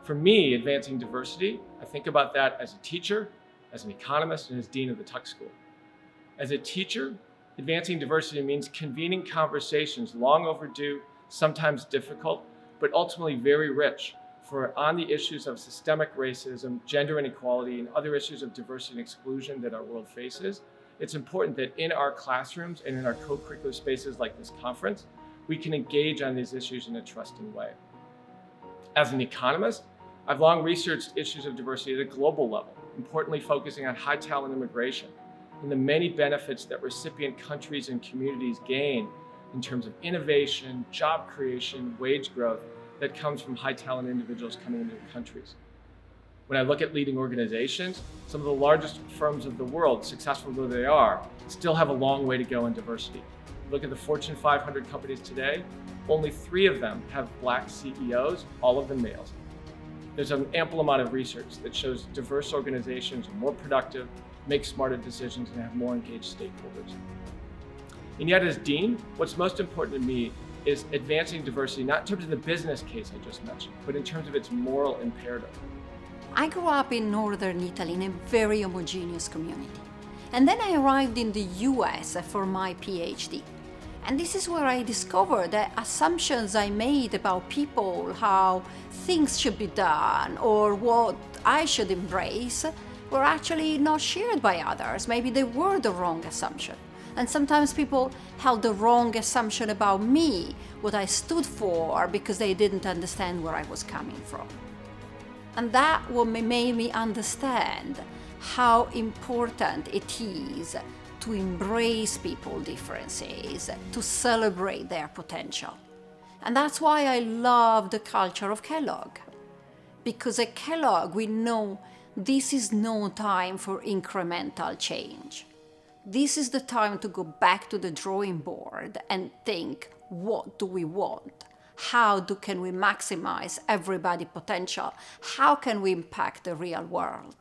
For me, advancing diversity, I think about that as a teacher, as an economist, and as dean of the Tuck School. As a teacher, advancing diversity means convening conversations long overdue, sometimes difficult, but ultimately very rich on the issues of systemic racism, gender inequality, and other issues of diversity and exclusion that our world faces. It's important that in our classrooms and in our co-curricular spaces like this conference, we can engage on these issues in a trusting way. As an economist, I've long researched issues of diversity at a global level, importantly focusing on high talent immigration and the many benefits that recipient countries and communities gain in terms of innovation, job creation, wage growth that comes from high talent individuals coming into the countries. When I look at leading organizations, some of the largest firms of the world, successful though they are, still have a long way to go in diversity. Look at the Fortune 500 companies today, only 3 of them have Black CEOs, all of them males. There's an ample amount of research that shows diverse organizations are more productive, make smarter decisions, and have more engaged stakeholders. And yet as dean, what's most important to me is advancing diversity, not in terms of the business case I just mentioned, but in terms of its moral imperative. I grew up in northern Italy in a very homogeneous community. And then I arrived in the US for my PhD. And this is where I discovered that assumptions I made about people, how things should be done, or what I should embrace, were actually not shared by others. Maybe they were the wrong assumption. And sometimes people held the wrong assumption about me, what I stood for, because they didn't understand where I was coming from. And that what made me understand how important it is to embrace people's differences, to celebrate their potential. And that's why I love the culture of Kellogg. Because at Kellogg, we know this is no time for incremental change. This is the time to go back to the drawing board and think, what do we want? How can we maximize everybody's potential? How can we impact the real world?